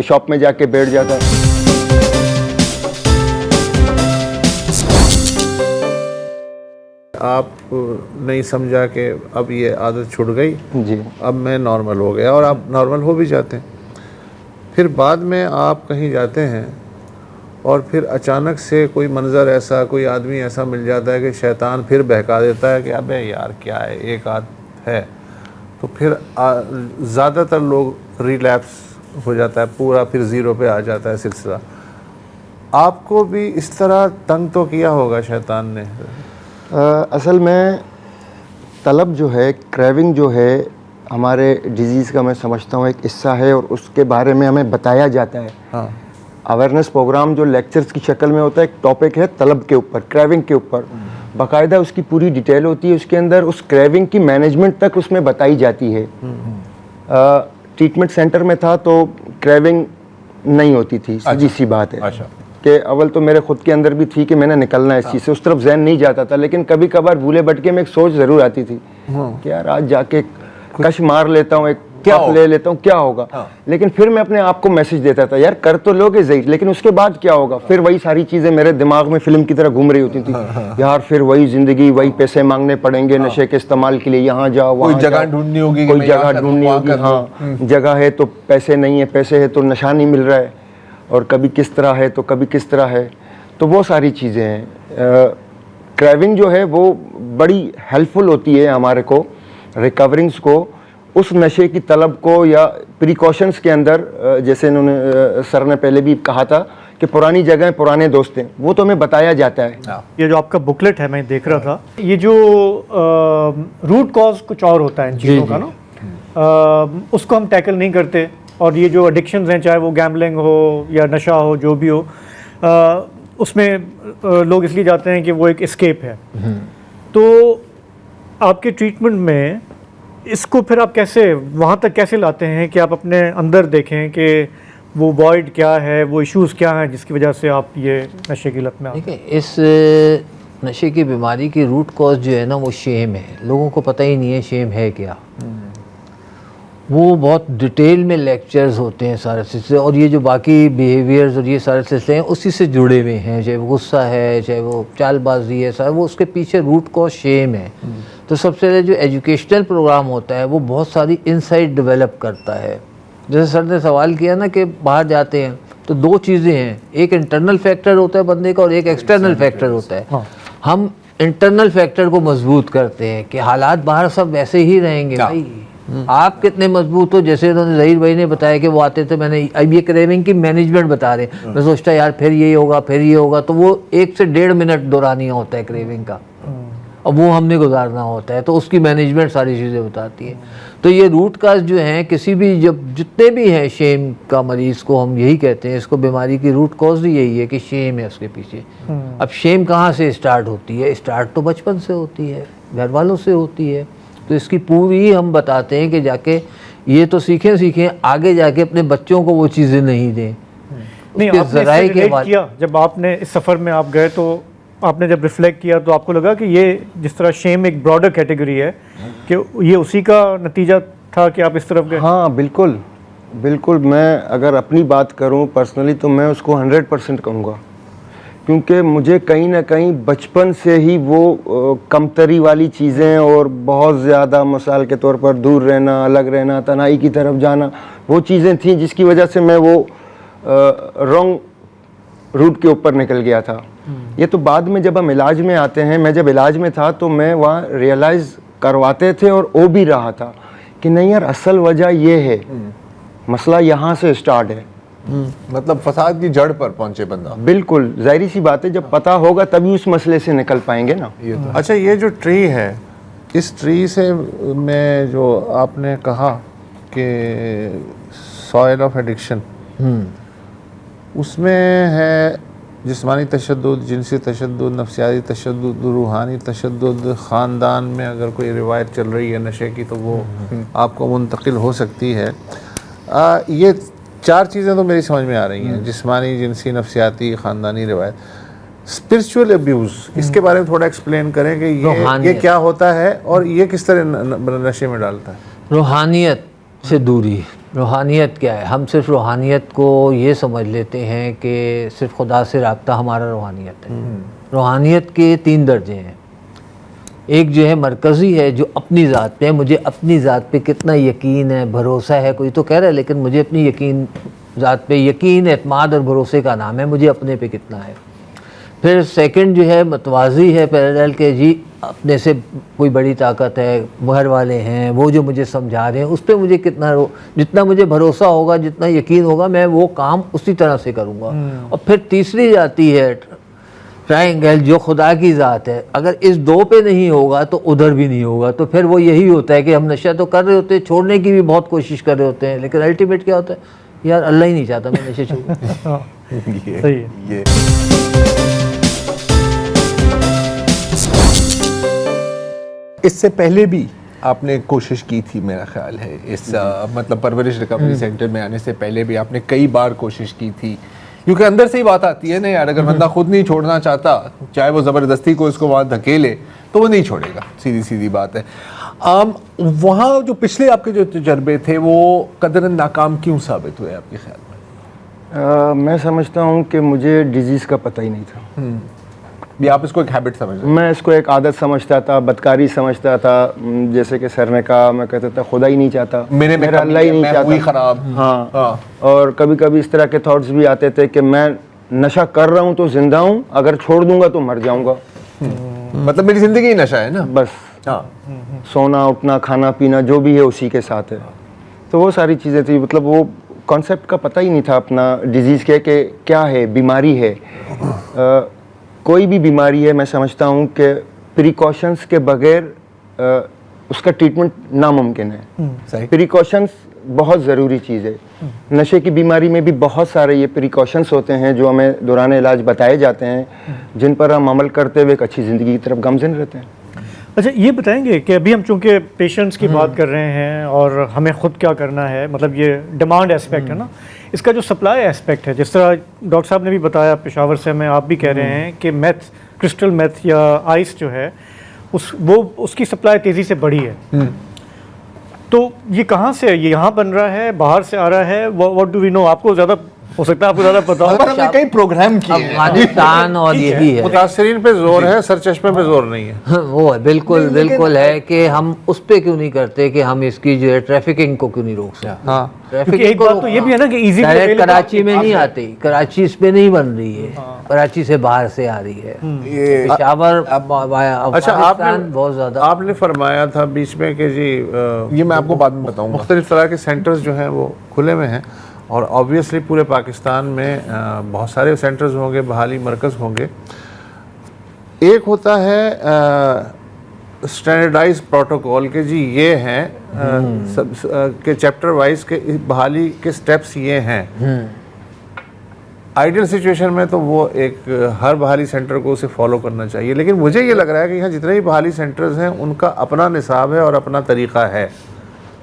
شاپ میں جا کے بیٹھ جاتا. آپ نہیں سمجھا کہ اب یہ عادت چھوٹ گئی, جی اب میں نارمل ہو گیا, اور آپ نارمل ہو بھی جاتے ہیں. پھر بعد میں آپ کہیں جاتے ہیں اور پھر اچانک سے کوئی منظر ایسا, کوئی آدمی ایسا مل جاتا ہے کہ شیطان پھر بہکا دیتا ہے کہ ابے یار کیا ہے, ایک آدھ ہے, تو پھر زیادہ تر لوگ ریلیپس ہو جاتا ہے, پورا پھر زیرو پہ آ جاتا ہے سلسلہ. آپ کو بھی اس طرح تنگ تو کیا ہوگا شیطان نے؟ اصل میں طلب جو ہے, کریونگ جو ہے, ہمارے ڈیزیز کا میں سمجھتا ہوں ایک حصہ ہے اور اس کے بارے میں ہمیں بتایا جاتا ہے. ہاں, اویئرنیس پروگرام جو لیکچرز کی شکل میں ہوتا ہے, ایک ٹاپک ہے طلب کے اوپر, کریونگ کے اوپر, باقاعدہ اس کی پوری ڈیٹیل ہوتی ہے, اس کے اندر اس کریونگ کی مینجمنٹ تک اس میں بتائی جاتی ہے. ٹریٹمنٹ سینٹر میں تھا تو کریونگ نہیں ہوتی تھی, سیدھی سی بات ہے کہ اول تو میرے خود کے اندر بھی تھی کہ میں نے نکلنا ہے اس چیز سے, اس طرف ذہن نہیں جاتا تھا, لیکن کبھی کبھار بھولے بھٹکے میں ایک سوچ ضرور آتی تھی کہ یار آج جا کے کش مار لیتا ہوں, ایک پف لے لیتا ہوں, کیا ہوگا. لیکن پھر میں اپنے آپ کو میسج دیتا تھا یار کر تو لوگے ضعیف, لیکن اس کے بعد کیا ہوگا. پھر وہی ساری چیزیں میرے دماغ میں فلم کی طرح گھوم رہی ہوتی تھی, یار پھر وہی زندگی, وہی پیسے مانگنے پڑیں گے نشے کے استعمال کے لیے, یہاں جاؤ وہاں جگہ ڈھونڈنی ہوگی, کوئی جگہ ڈھونڈنی ہوگی. ہاں جگہ ہے تو پیسے نہیں ہے, پیسے ہے تو نشہ نہیں مل رہا ہے, اور کبھی کس طرح ہے تو کبھی کس طرح ہے. تو وہ ساری چیزیں ہیں. کریونگ جو ہے وہ بڑی ہیلپ فل ہوتی ہے ہمارے کو, ریکورنگس کو, اس نشے کی طلب کو, یا پریکاشنز کے اندر جیسے انہوں نے سر نے پہلے بھی کہا تھا کہ پرانی جگہیں پرانے دوست ہیں, وہ تو ہمیں بتایا جاتا ہے. یہ جو آپ کا بکلیٹ ہے میں دیکھ رہا تھا, یہ جو روٹ کاز کچھ اور ہوتا ہے ان چیزوں کا نا, اس کو ہم ٹیکل نہیں کرتے, اور یہ جو ایڈکشنز ہیں چاہے وہ گیمبلنگ ہو یا نشہ ہو جو بھی ہو, اس میں لوگ اس لیے جاتے ہیں کہ وہ ایک اسکیپ ہے. تو آپ کے ٹریٹمنٹ میں اس کو پھر آپ کیسے وہاں تک کیسے لاتے ہیں کہ آپ اپنے اندر دیکھیں کہ وہ وائڈ کیا ہے, وہ ایشوز کیا ہیں جس کی وجہ سے آپ یہ نشے کی لت میں آتے ہیں؟ دیکھیں اس نشے کی بیماری کی روٹ کاز جو ہے نا وہ شیم ہے. لوگوں کو پتہ ہی نہیں ہے شیم ہے کیا. وہ بہت ڈیٹیل میں لیکچرز ہوتے ہیں سارے سلسلے, اور یہ جو باقی بیہیویئرز اور یہ سارے سلسلے ہیں اسی سے جڑے ہوئے ہیں, چاہے وہ غصہ ہے, چاہے وہ چال بازی ہے, سارا وہ اس کے پیچھے روٹ کاز شیم ہے. تو سب سے پہلے جو ایجوکیشنل پروگرام ہوتا ہے وہ بہت ساری انسائٹ ڈیولپ کرتا ہے. جیسے سر نے سوال کیا نا کہ باہر جاتے ہیں تو دو چیزیں ہیں, ایک انٹرنل فیکٹر ہوتا ہے بندے کا اور ایک ایکسٹرنل فیکٹر ہوتا ہے. ہم انٹرنل فیکٹر کو مضبوط کرتے ہیں کہ حالات باہر سب ویسے ہی رہیں گے. بھائی آپ کتنے مضبوط ہو, جیسے انہوں نے ظہیر بھائی نے بتایا کہ وہ آتے تھے, میں نے اب یہ کریونگ کی مینجمنٹ بتا رہے ہیں, میں سوچتا یار پھر یہ ہوگا پھر یہ ہوگا, تو وہ 1 سے 1.5 منٹ دورانیہ ہوتا ہے کریونگ کا, اب وہ ہم نے گزارنا ہوتا ہے, تو اس کی مینجمنٹ ساری چیزیں بتاتی ہے. تو یہ روٹ کاز جو ہیں کسی بھی جتنے بھی ہیں شیم کا مریض کو ہم یہی کہتے ہیں, اس کو بیماری کی روٹ کاز ہی یہی ہے کہ شیم ہے اس کے پیچھے. اب شیم کہاں سے اسٹارٹ ہوتی ہے؟ اسٹارٹ تو بچپن سے ہوتی ہے, گھر والوں سے ہوتی ہے. تو اس کی پوری ہم بتاتے ہیں کہ جا کے یہ تو سیکھیں آگے جا کے اپنے بچوں کو وہ چیزیں نہیں دیں. نہیں آپ نے اس سے ریلیٹ کیا, جب آپ نے اس سفر میں آپ گئے تو آپ نے جب ریفلیکٹ کیا تو آپ کو لگا کہ یہ جس طرح شیم ایک براڈر کیٹیگری ہے کہ یہ اسی کا نتیجہ تھا کہ آپ اس طرف گئے؟ ہاں بالکل بالکل. میں اگر اپنی بات کروں پرسنلی تو میں اس کو 100% کہوں گا, کیونکہ مجھے کہیں نہ کہیں بچپن سے ہی وہ کمتری والی چیزیں اور بہت زیادہ مثال کے طور پر دور رہنا, الگ رہنا, تنہائی کی طرف جانا, وہ چیزیں تھیں جس کی وجہ سے میں وہ رانگ روٹ کے اوپر نکل گیا تھا. یہ تو بعد میں جب ہم علاج میں آتے ہیں, میں جب علاج میں تھا تو میں وہاں ریئلائز کرواتے تھے اور وہ بھی رہا تھا کہ نہیں یار اصل وجہ یہ ہے, مسئلہ یہاں سے اسٹارٹ ہے. مطلب فساد کی جڑ پر پہنچے بندہ. بالکل ظاہری سی بات ہے, جب پتہ ہوگا تبھی اس مسئلے سے نکل پائیں گے نا. اچھا یہ جو ٹری ہے, اس ٹری سے میں جو آپ نے کہا کہ سوائل آف ایڈکشن, اس میں ہے جسمانی تشدد, جنسی تشدد, نفسیاتی تشدد, روحانی تشدد, خاندان میں اگر کوئی روایت چل رہی ہے نشے کی تو وہ آپ کو منتقل ہو سکتی ہے. یہ 4 چیزیں تو میری سمجھ میں آ رہی ہیں, جسمانی, جنسی, نفسیاتی, خاندانی روایت. اسپرچول ابیوز, اس کے بارے میں تھوڑا ایکسپلین کریں کہ یہ کیا ہوتا ہے اور یہ کس طرح نشے میں ڈالتا ہے. روحانیت سے دوری. روحانیت کیا ہے؟ ہم صرف روحانیت کو یہ سمجھ لیتے ہیں کہ صرف خدا سے رابطہ ہمارا روحانیت ہے. روحانیت کے 3 درجے ہیں. ایک جو ہے مرکزی ہے, جو اپنی ذات پہ ہے, مجھے اپنی ذات پہ کتنا یقین ہے, بھروسہ ہے. کوئی تو کہہ رہا ہے لیکن مجھے اپنی ذات پہ یقین, اعتماد اور بھروسے کا نام ہے, مجھے اپنے پہ کتنا ہے. پھر سیکنڈ جو ہے متوازی ہے, پیرالل کے جی اپنے سے کوئی بڑی طاقت ہے, گھر والے ہیں, وہ جو مجھے سمجھا رہے ہیں, اس پہ مجھے جتنا مجھے بھروسہ ہوگا, جتنا یقین ہوگا, میں وہ کام اسی طرح سے کروں گا. اور پھر تیسری جاتی ہے ٹرائنگل, جو خدا کی ذات ہے. اگر اس 2 پہ نہیں ہوگا تو ادھر بھی نہیں ہوگا. تو پھر وہ یہی ہوتا ہے کہ ہم نشہ تو کر رہے ہوتے ہیں, چھوڑنے کی بھی بہت کوشش کر رہے ہوتے ہیں, لیکن الٹیمیٹ کیا ہوتا ہے, یار اللہ ہی نہیں چاہتا میں نشے چھوڑوں. صحیح ہے. اس سے پہلے بھی آپ نے کوشش کی تھی میرا خیال ہے, اس مطلب پرورش ریکوری سینٹر میں آنے سے پہلے بھی آپ نے کئی بار کوشش کی تھی, کیونکہ اندر سے ہی بات آتی ہے نا یار, اگر بندہ خود نہیں چھوڑنا چاہتا, چاہے وہ زبردستی کو اس کو وہاں دھکیلے تو وہ نہیں چھوڑے گا, سیدھی بات ہے. وہاں جو پچھلے آپ کے جو تجربے تھے وہ قدر ناکام کیوں ثابت ہوئے آپ کے خیال میں؟ میں سمجھتا ہوں کہ مجھے ڈیزیز کا پتہ ہی نہیں تھا. یہ آپ اس کو ایک ہیبٹ سمجھ رہے ہیں؟ میں اس کو ایک عادت سمجھتا تھا, بدکاری سمجھتا تھا. جیسے کہ سر نے کہا, میں کہتا تھا خدا ہی نہیں چاہتا, میرا اللہ ہی نہیں چاہتا, خراب. ہاں. اور کبھی کبھی اس طرح کے تھاٹس بھی آتے تھے کہ میں نشہ کر رہا ہوں تو زندہ ہوں, اگر چھوڑ دوں گا تو مر جاؤں گا. مطلب میری زندگی ہی نشہ ہے نا, بس سونا اٹھنا کھانا پینا جو بھی ہے اسی کے ساتھ ہے. تو وہ ساری چیزیں تھی, مطلب وہ کانسیپٹ کا پتہ ہی نہیں تھا اپنا ڈیزیز کے کہ کیا ہے, بیماری ہے. کوئی بھی بیماری ہے میں سمجھتا ہوں کہ پریکاشنس کے بغیر اس کا ٹریٹمنٹ ناممکن ہے. پریکاشنس بہت ضروری چیز ہے. نشے کی بیماری میں بھی بہت سارے یہ پریکاشنس ہوتے ہیں جو ہمیں دوران علاج بتائے جاتے ہیں, جن پر ہم عمل کرتے ہوئے ایک اچھی زندگی کی طرف گامزن رہتے ہیں. اچھا یہ بتائیں گے کہ ابھی ہم چونکہ پیشنٹس کی بات کر رہے ہیں اور ہمیں خود کیا کرنا ہے, مطلب یہ ڈیمانڈ ایسپیکٹ ہے نا, اس کا جو سپلائی ایسپیکٹ ہے, جس طرح ڈاکٹر صاحب نے بھی بتایا پشاور سے, میں آپ بھی کہہ رہے ہیں کہ میتھ, کرسٹل میتھ یا آئس جو ہے اس کی سپلائی تیزی سے بڑھی ہے. تو یہ کہاں سے, یہ یہاں بن رہا ہے, باہر سے آ رہا ہے, واٹ ڈو وی نو؟ آپ کو زیادہ ہو سکتا ہے, آپ کو زیادہ پتا ہو. ہم نے کئی پروگرام کیے ہیں افغانستان, اور یہی ہے متاثرین پہ زور ہے, سر چشمے پہ زور نہیں ہے. وہ بالکل ہے کہ ہم اس پہ کیوں نہیں کرتے کہ ہم اس کی جو ہے ٹریفکنگ کو کیوں نہیں روک سکتے. ہاں, کیونکہ ایک بات تو یہ بھی ہے نا کہ ایزی کراچی میں نہیں آتی, کراچی اس پہ نہیں بن رہی ہے, کراچی سے باہر سے آ رہی ہے. پشاور افغانستان بہت زیادہ. آپ نے فرمایا تھا بیچ میں کہ جی یہ میں آپ کو بعد میں بتاؤں گا, مختلف طرح کے سینٹرز جو ہیں وہ کھلے ہوئے ہیں, اور آبویسلی پورے پاکستان میں بہت سارے سینٹرز ہوں گے, بحالی مرکز ہوں گے. ایک ہوتا ہے اسٹینڈرڈائز پروٹوکول کہ جی یہ ہیں کہ چیپٹر وائز کے بحالی کے سٹیپس یہ ہیں. آئیڈیل سچویشن میں تو وہ ایک ہر بحالی سینٹر کو اسے فالو کرنا چاہیے, لیکن مجھے یہ لگ رہا ہے کہ یہاں جتنے بھی بحالی سینٹرز ہیں ان کا اپنا نصاب ہے اور اپنا طریقہ ہے,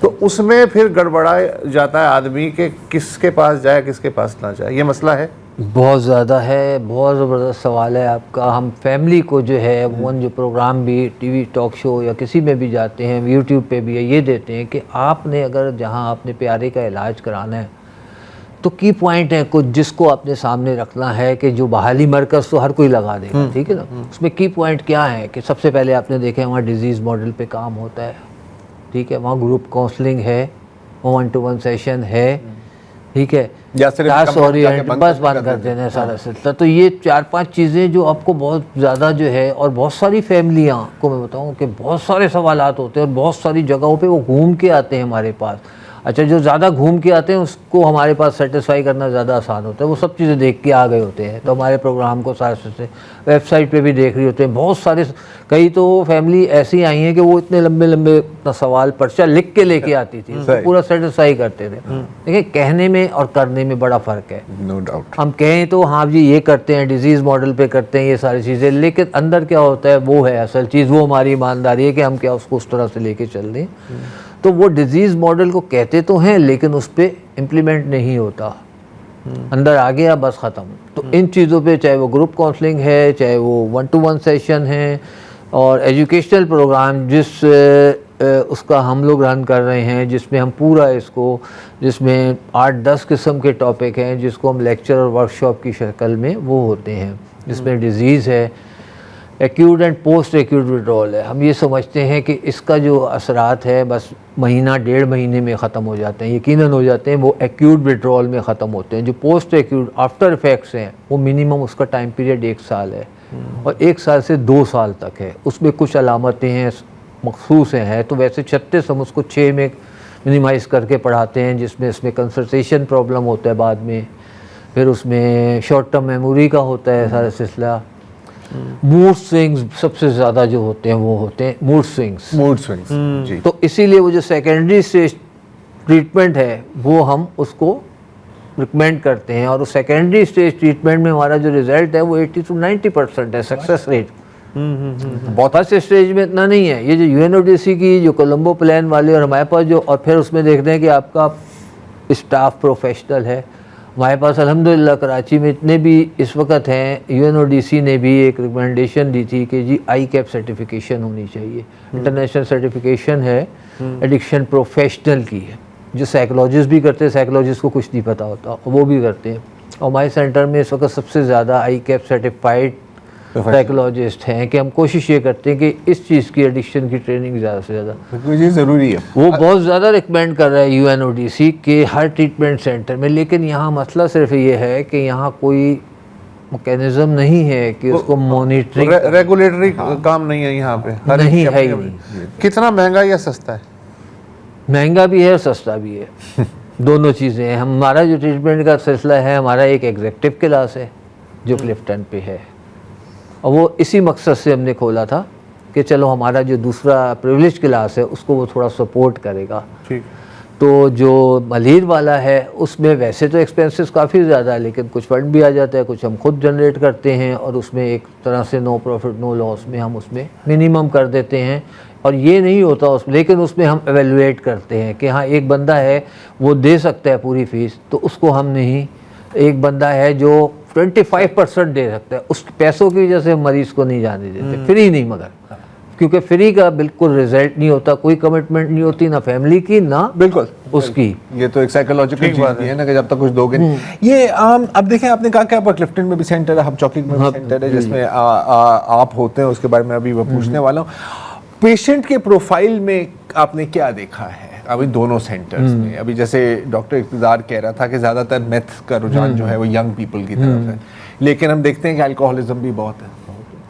تو اس میں پھر گڑبڑا جاتا ہے آدمی کہ کس کے پاس جائے کس کے پاس نہ جائے. یہ مسئلہ ہے, بہت زیادہ ہے, بہت زبردست سوال ہے آپ کا. ہم فیملی کو جو ہے جو پروگرام بھی ٹی وی ٹاک شو یا کسی میں بھی جاتے ہیں, یوٹیوب پہ بھی یہ دیتے ہیں کہ آپ نے اگر جہاں اپنے پیارے کا علاج کرانا ہے تو کی پوائنٹ ہے کچھ جس کو اپنے سامنے رکھنا ہے, کہ جو بحالی مرکز تو ہر کوئی لگا دے گا, ٹھیک ہے نا. اس میں کی پوائنٹ کیا ہے کہ سب سے پہلے آپ نے دیکھا وہاں ڈیزیز ماڈل پہ کام ہوتا ہے, ٹھیک ہے, وہاں گروپ کاؤنسلنگ ہے, 1-to-1 سیشن ہے, ٹھیک ہے, بس بند کر دینا سارا سلسلہ. تو یہ 4-5 چیزیں جو آپ کو بہت زیادہ جو ہے, اور بہت ساری فیملیاں کو میں بتاؤں کہ بہت سارے سوالات ہوتے ہیں اور بہت ساری جگہوں پہ وہ گھوم کے آتے ہیں ہمارے پاس. اچھا جو زیادہ گھوم کے آتے ہیں اس کو ہمارے پاس سیٹسفائی کرنا زیادہ آسان ہوتا ہے, وہ سب چیزیں دیکھ کے آ گئے ہوتے ہیں, تو ہمارے پروگرام کو سارے سے ویب سائٹ پہ بھی دیکھ رہے ہوتے ہیں. بہت سارے, کئی تو فیملی ایسی آئی ہیں کہ وہ اتنے لمبے لمبے اپنا سوال پرچہ لکھ کے لے کے آتی تھی, پورا سیٹسفائی کرتے تھے. دیکھیں کہنے میں اور کرنے میں بڑا فرق ہے. No doubt. ہم کہیں تو ہاں جی یہ کرتے ہیں, ڈیزیز ماڈل پہ کرتے ہیں یہ ساری چیزیں, لیکن اندر کیا ہوتا ہے وہ ہے اصل چیز, وہ ہماری ایمانداری ہے کہ ہم کیا اس کو اس طرح سے لے کے چل دیں. تو وہ ڈیزیز ماڈل کو کہتے تو ہیں لیکن اس پہ امپلیمنٹ نہیں ہوتا, اندر آ گیا بس ختم. تو ان چیزوں پہ چاہے وہ گروپ کاؤنسلنگ ہے, چاہے وہ 1-to-1 سیشن ہے, اور ایجوکیشنل پروگرام جس اس کا ہم لوگ رن کر رہے ہیں, جس میں ہم پورا اس کو, جس میں 8-10 قسم کے ٹاپک ہیں جس کو ہم لیکچر اور ورکشاپ کی شکل میں وہ ہوتے ہیں, جس میں ڈیزیز ہے, acute and post acute withdrawal ہے. ہم یہ سمجھتے ہیں کہ اس کا جو اثرات ہے بس مہینہ 1.5 مہینے میں ختم ہو جاتے ہیں, یقیناً ہو جاتے ہیں, وہ ایکیوٹ وڈرول میں ختم ہوتے ہیں. جو پوسٹ ایکیوٹ آفٹر افیکٹس ہیں وہ منیمم اس کا ٹائم پیریڈ 1 سال ہے, اور 1 سال سے 2 سال تک ہے. اس میں کچھ علامتیں ہیں مخصوص ہیں, تو ویسے 36 ہم اس کو 6 میں منیمائز کر کے پڑھاتے ہیں, جس میں اس میں کنسنٹریشن پرابلم ہوتا ہے بعد میں, پھر اس میں شارٹ ٹرم میموری کا ہوتا ہے سارا سلسلہ. موڈ سوئنگز سب سے زیادہ جو ہوتے ہیں وہ ہوتے ہیں موڈ سوئنگز. جی. تو اسی لیے وہ جو سیکنڈری اسٹیج ٹریٹمنٹ ہے وہ ہم اس کو ریکمینڈ کرتے ہیں, اور اس سیکنڈری اسٹیج ٹریٹمنٹ میں ہمارا جو ریزلٹ ہے وہ 80-90% ہے سکسیس ریٹ. بہت فرسٹ اسٹیج میں اتنا نہیں ہے. یہ جو UNODC کی جو کولمبو پلان والے اور ہمارے پاس جو, اور پھر اس میں دیکھتے ہیں کہ آپ کا اسٹاف پروفیشنل ہے. ہمارے پاس الحمدللہ کراچی میں اتنے بھی اس وقت ہیں, UNODC نے بھی ایک ریکمنڈیشن دی تھی کہ جی ICAP سرٹیفکیشن ہونی چاہیے, انٹرنیشنل سرٹیفکیشن ہے ایڈکشن پروفیشنل کی ہے, جو سائیکولوجسٹ بھی کرتے ہیں, سائیکولوجسٹ کو کچھ نہیں پتہ ہوتا وہ بھی کرتے ہیں. اور ہمارے سینٹر میں اس وقت سب سے زیادہ ICAP سرٹیفائڈ سائیکولوجسٹ ہیں کہ ہم کوشش یہ کرتے ہیں کہ اس چیز کی ایڈکشن کی ٹریننگ زیادہ سے زیادہ یہ ضروری ہے. وہ بہت زیادہ ریکمینڈ کر رہا ہے UNODC کے ہر ٹریٹمنٹ سینٹر میں. لیکن یہاں مسئلہ صرف یہ ہے کہ یہاں کوئی میکینزم نہیں ہے کہ اس کو مانیٹرنگ, ریگولیٹری کام نہیں ہے یہاں پہ. نہیں ہے ہی نہیں. کتنا مہنگا یا سستا ہے؟ مہنگا بھی ہے اور سستا بھی ہے, دونوں چیزیں ہیں. ہمارا جو ٹریٹمنٹ کا سلسلہ ہے, ہمارا ایک ایگزیکٹو کلاس ہے جو کلفٹن پہ ہے, اور وہ اسی مقصد سے ہم نے کھولا تھا کہ چلو ہمارا جو دوسرا پریولیج کلاس ہے اس کو وہ تھوڑا سپورٹ کرے گا. ٹھیک. تو جو ملیر والا ہے اس میں ویسے تو ایکسپینسز کافی زیادہ ہے, لیکن کچھ فنڈ بھی آ جاتا ہے, کچھ ہم خود جنریٹ کرتے ہیں, اور اس میں ایک طرح سے نو پروفٹ نو لاس میں ہم اس میں منیمم کر دیتے ہیں. اور یہ نہیں ہوتا اس میں, لیکن اس میں ہم ایویلویٹ کرتے ہیں کہ ہاں ایک بندہ ہے وہ دے سکتا ہے پوری فیس, تو اس کو ہم نہیں, ایک بندہ ہے جو 25% دے سکتا ہے, اس پیسوں کی وجہ سے مریض کو نہیں جانے دیتے, فری نہیں, مگر کیونکہ فری کا بالکل رزلٹ نہیں ہوتا, کوئی کمٹمنٹ نہیں ہوتی نہ فیملی کی نہ بالکل اس کی. یہ تو ایک سائیکولوجیکل چیز بھی ہے نا کہ جب تک کچھ دو گے. یہ اب دیکھیں آپ نے کہا کہ آپ کلفٹن میں بھی سینٹر ہے, ہب چوکی میں بھی سینٹر ہے جس میں آپ ہوتے ہیں, اس کے بارے میں ابھی وہ پوچھنے والا ہوں. پیشنٹ کے پروفائل میں آپ نے کیا دیکھا ہے ابھی دونوں سینٹرز میں؟ ابھی جیسے ڈاکٹر اقتدار کہہ رہا تھا کہ زیادہ تر میتھ کا رجحان جو ہے وہ ینگ پیپل کی طرف ہے, لیکن ہم دیکھتے ہیں کہ الکوہولزم بھی بہت ہے.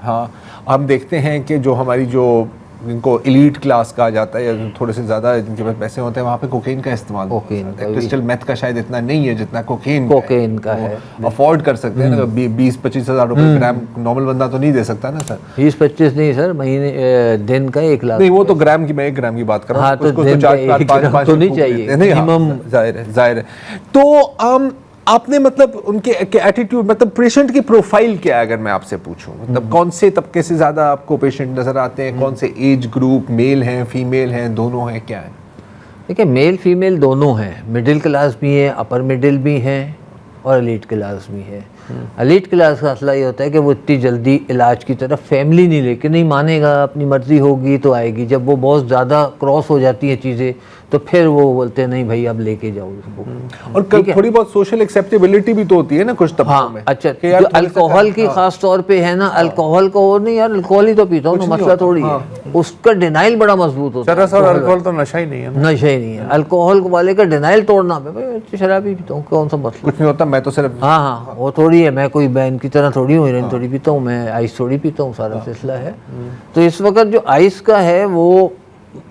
ہاں, ہم دیکھتے ہیں کہ جو ہماری جو جن کو ایلیٹ کلاس کہا جاتا ہے یا تھوڑے سے زیادہ جن کے پاس پیسے ہوتے ہیں, وہاں پہ کوکین کا استعمال ہوتا ہے. کرسٹل میتھ کا شاید اتنا نہیں ہے جتنا کوکین کا ہے. افورڈ کر سکتے ہیں نا, 20-25 ہزار روپے گرام نارمل بندہ تو نہیں دے سکتا نا سر. 20-25 نہیں سر, مہینے دن کا 1 لاکھ نہیں, وہ تو گرام کی, میں 1 گرام کی بات کر رہا ہوں. ہاں, تو دن کا 1 گرام تو نہیں چاہیے منیمم, ظاہر ہے. تو آپ نے مطلب ان کے ایٹیٹیوڈ, مطلب پیشنٹ کی پروفائل کیا ہے اگر میں آپ سے پوچھوں, مطلب کون سے طبقے سے زیادہ آپ کو پیشنٹ نظر آتے ہیں, کون سے ایج گروپ, میل ہیں فیمیل ہیں, دونوں ہیں, کیا ہے؟ دیکھیں میل فیمیل دونوں ہیں, مڈل کلاس بھی ہیں, اپر مڈل بھی ہیں, اور ایلیٹ کلاس بھی ہے. ایلیٹ کلاس کا مسئلہ یہ ہوتا ہے کہ وہ اتنی جلدی علاج کی طرف فیملی نہیں لے کے نہیں مانے گا, اپنی مرضی ہوگی تو آئے گی. جب وہ بہت زیادہ کراس ہو جاتی ہیں چیزیں تو پھر وہ بولتے ہیں نہیں بھائی اب لے کے جاؤ اس کو. اور تھوڑی بہت سوشل ایکسیپٹیبلٹی بھی تو ہوتی ہے نا کچھ طبقوں میں. اچھا, جو الکوہل کی خاص طور پہ ہے نا, الکوہل کو وہ نہیں یار الکوہل ہی تو پیتا ہوں نا, مسئلہ تھوڑی ہے, اس کا ڈینائل بڑا مضبوط ہوتا ہے. سر الکوہل تو نشہ ہی نہیں ہے, نشہ ہی نہیں ہے. الکوہل والے کا ڈینائل توڑنا ہے, شراب ہی پیتا ہوں, کون سا مسئلہ, کچھ نہیں ہوتا, میں تو صرف ہاں وہ تھوڑی ہے, میں کوئی بین کی طرح تھوڑی ہوں, ہیروئن تھوڑی پیتا ہوں, میں آئس تھوڑی پیتا ہوں, سارا سلسلہ ہے. تو اس وقت جو آئس کا ہے وہ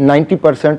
90%,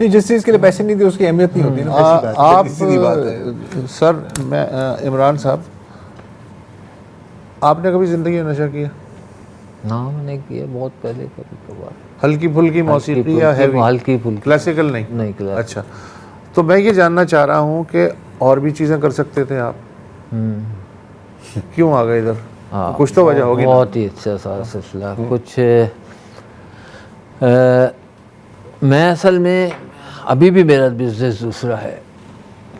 نہیں جس چیز کے لیے پیسے نہیں تھے اس کی اہمیت نہیں ہوتی نا. آپ سیدھی بات ہے. سر میں عمران صاحب آپ نے کبھی زندگی میں نشہ کیا؟ نہ میں نے کیا بہت پہلے کبھی کبھار. ہلکی پھلکی موسیقی یا ہیوی؟ ہلکی پھلکی. کلاسیکل نہیں؟ نہیں کلاس. اچھا تو میں یہ جاننا چاہ رہا ہوں کہ اور بھی چیزیں کر سکتے تھے آپ، کیوں آ گئے ادھر؟ کچھ تو وجہ ہوگی نا. بہت ہی اچھا سارا سلسلہ. کچھ میں اصل میں ابھی بھی میرا بزنس دوسرا ہے،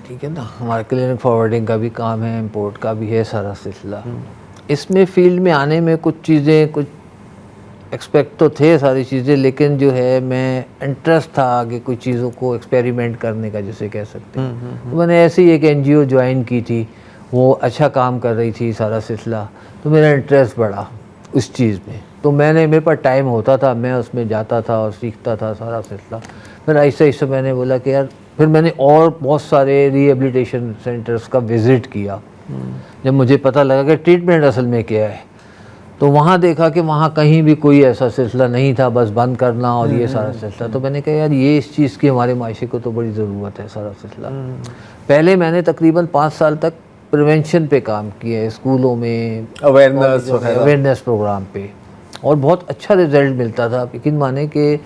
ٹھیک ہے نا. ہمارا کلینک فارورڈنگ کا بھی کام ہے، امپورٹ کا بھی ہے سارا سلسلہ. اس میں فیلڈ میں آنے میں کچھ چیزیں کچھ ایکسپیکٹ تو تھے ساری چیزیں، لیکن جو ہے میں انٹرسٹ تھا آگے کچھ چیزوں کو ایکسپیریمنٹ کرنے کا جسے کہہ سکتے ہیں. تو میں نے ایسی ایک NGO جوائن کی تھی، وہ اچھا کام کر رہی تھی سارا سلسلہ، تو میرا انٹرسٹ بڑھا اس چیز میں. تو میرے پاس ٹائم ہوتا تھا، میں اس میں جاتا تھا اور سیکھتا تھا سارا سلسلہ. پھر ایسے ایسے میں نے بولا کہ یار، پھر میں نے اور بہت سارے ریہیبلیٹیشن سینٹرز کا وزٹ کیا. جب مجھے پتہ لگا کہ ٹریٹمنٹ اصل میں کیا ہے، تو وہاں دیکھا کہ وہاں کہیں بھی کوئی ایسا سلسلہ نہیں تھا، بس بند کرنا اور یہ سارا سلسلہ. تو میں نے کہا یار یہ اس چیز کی ہمارے معاشرے کو تو بڑی ضرورت ہے سارا سلسلہ. پہلے میں نے تقریباً 5 سال تک پریونشن پہ کام کیا ہے، اسکولوں میں اویئرنیس پروگرام پہ، اور بہت اچھا رزلٹ ملتا تھا. آپ یقین مانیں کہ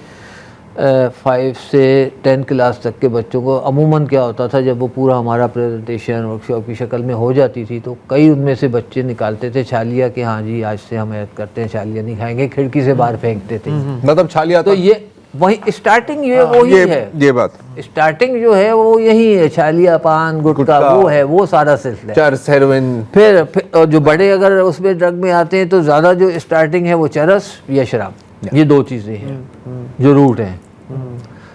5 سے 10 کلاس تک کے بچوں کو عموماً کیا ہوتا تھا، جب وہ پورا ہمارا پریزنٹیشن ورک شاپ کی شکل میں ہو جاتی تھی تو کئی ان میں سے بچے نکالتے تھے چھالیاں کہ ہاں جی آج سے ہم عہد کرتے ہیں چھالیاں نہیں کھائیں گے، کھڑکی سے باہر پھینکتے تھے. مطلب چھالیا تو یہ وہی اسٹارٹنگ یہ وہی ہے، یہ بات اسٹارٹنگ جو ہے وہ یہی ہے، چھالیا پان گٹکا وہ ہے، وہ سارا سلسلہ ہے. چرس ہیروئن. پھر اور جو بڑے اگر اس میں ڈرگ میں آتے ہیں تو زیادہ جو اسٹارٹنگ ہے وہ چرس یا شراب، یہ 2 چیزیں ہیں جو روٹ ہیں.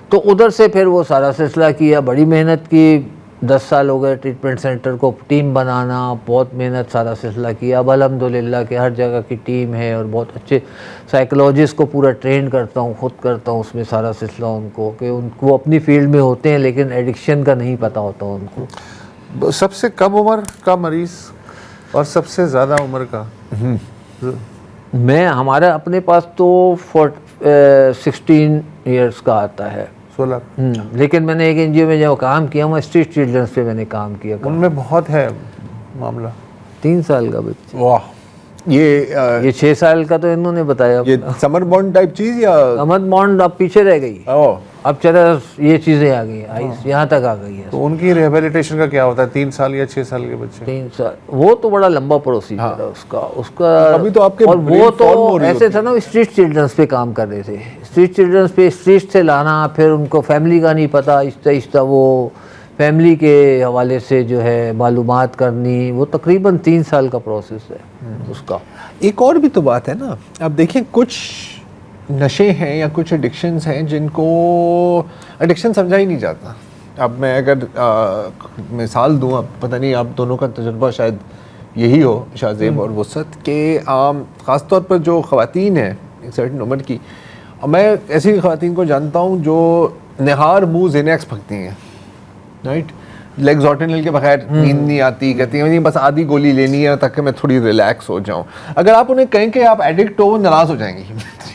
تو ادھر سے پھر وہ سارا سلسلہ کیا، بڑی محنت کی. 10 سال ہو گئے ٹریٹمنٹ سینٹر کو ٹیم بنانا، بہت محنت سارا سلسلہ کیا. اب الحمدللہ کہ ہر جگہ کی ٹیم ہے اور بہت اچھے سائیکولوجسٹ کو پورا ٹرین کرتا ہوں، خود کرتا ہوں اس میں سارا سلسلہ ان کو، کہ ان کو اپنی فیلڈ میں ہوتے ہیں لیکن ایڈکشن کا نہیں پتہ ہوتا ان کو. سب سے کم عمر کا مریض اور سب سے زیادہ عمر کا؟ ہمارا اپنے پاس تو 16 ایئرس کا آتا ہے. 16. لیکن میں نے ایک NGO میں جو کام کیا وہ اسٹریٹ چلڈرنس پہ میں نے کام کیا. ان میں بہت ہے معاملہ. 3 سال کا بچہ. واہ. یہ 6 سال کا تو انہوں نے بتایا. یہ سمر بانڈ ٹائپ چیز یا سمر بانڈ اب پیچھے رہ گئی، اب چرس یہ چیزیں آ گئی ہیں، یہاں تک آ گئی ہیں. تو ان کی ریہیبلیٹیشن کا کیا ہوتا ہے 3 سال یا 6 سال کے بچے؟ 3 سال وہ تو بڑا لمبا پروسیجر ہے اس کا. ابھی تو آپ کے اور وہ تو ایسے تھا نا، اسٹریٹ چلڈرنس پہ کام کر رہے تھے. اسٹریٹ چلڈرنس پہ اسٹریٹ سے لانا، پھر ان کو فیملی کا نہیں پتہ، آہستہ آہستہ وہ فیملی کے حوالے سے جو ہے معلومات کرنی، وہ تقریباً 3 سال کا پروسیس ہے اس کا. ایک اور بھی تو بات ہے نا، اب دیکھیں کچھ نشے ہیں یا کچھ ایڈکشنز ہیں جن کو ایڈکشن سمجھا ہی نہیں جاتا. اب میں اگر مثال دوں، اب پتہ نہیں آپ دونوں کا تجربہ شاید یہی ہو شاہزیب اور وسعت، کہ خاص طور پر جو خواتین ہیں ایک سرٹن عمر کی، میں ایسی خواتین کو جانتا ہوں جو نہار منہ زینیکس پھکتی ہیں، رائٹ، لیگزوٹینل کے بغیر نیند نہیں آتی، کہتی ہیں بس آدھی گولی لینی ہے تاکہ میں تھوڑی ریلیکس ہو جاؤں. اگر آپ انہیں کہیں کہ آپ ایڈکٹ ہو، وہ ناراض ہو جائیں گی.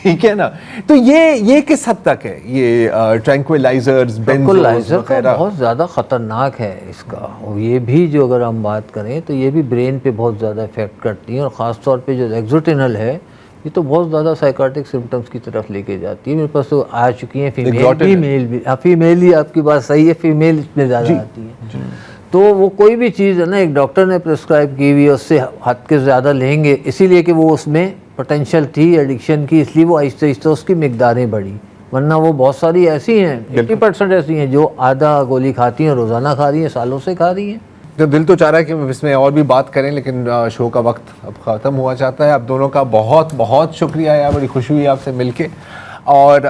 ٹھیک ہے نا. تو یہ کس حد تک ہے یہ ٹرینکویلائزرز، ٹرینکویلائزر بہت زیادہ خطرناک ہے اس کا. اور یہ بھی جو اگر ہم بات کریں تو یہ بھی برین پہ بہت زیادہ افیکٹ کرتی ہیں، اور خاص طور پہ جو لیگزوٹینل ہے یہ تو بہت زیادہ سائیکاٹک سمٹمس کی طرف لے کے جاتی ہے. میرے پاس تو آ چکی ہیں فیمیل بھی. فیمیل ہی آپ کی بات صحیح ہے، فیمیل اس میں زیادہ آتی ہے. تو وہ کوئی بھی چیز ہے نا ایک ڈاکٹر نے پرسکرائب کی ہوئی ہے، اس سے حد کے زیادہ لیں گے، اسی لیے کہ وہ اس میں پوٹینشیل تھی ایڈکشن کی، اس لیے وہ آہستہ آہستہ اس کی مقداریں بڑھی. ورنہ وہ بہت ساری ایسی ہیں، 80% ایسی ہیں جو آدھا گولی کھاتی ہیں، روزانہ کھا رہی ہیں، سالوں سے کھا رہی ہیں. تو دل تو چاہ رہا ہے کہ اس میں اور بھی بات کریں، لیکن شو کا وقت اب ختم ہوا چاہتا ہے. آپ دونوں کا بہت بہت شکریہ یار، بڑی خوشی ہوئی آپ سے مل کے. اور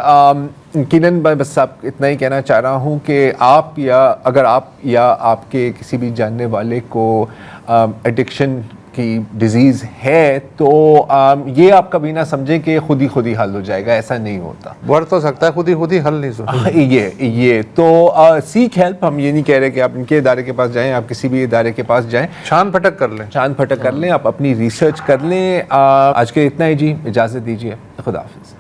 یقیناً بس آپ اتنا ہی کہنا چاہ رہا ہوں کہ آپ اگر آپ کے کسی بھی جاننے والے کو ایڈکشن کی ڈیزیز ہے تو یہ آپ کبھی نہ سمجھیں کہ خود ہی حل ہو جائے گا، ایسا نہیں ہوتا. بڑھ تو سکتا ہے، خود ہی حل نہیں سکتا. یہ تو سیک ہیلپ، ہم یہ نہیں کہہ رہے کہ آپ ان کے ادارے کے پاس جائیں، آپ کسی بھی ادارے کے پاس جائیں، چھان پھٹک کر لیں، آپ اپنی ریسرچ کر لیں. آج کے اتنا ہی جی، اجازت دیجیے، خدا حافظ.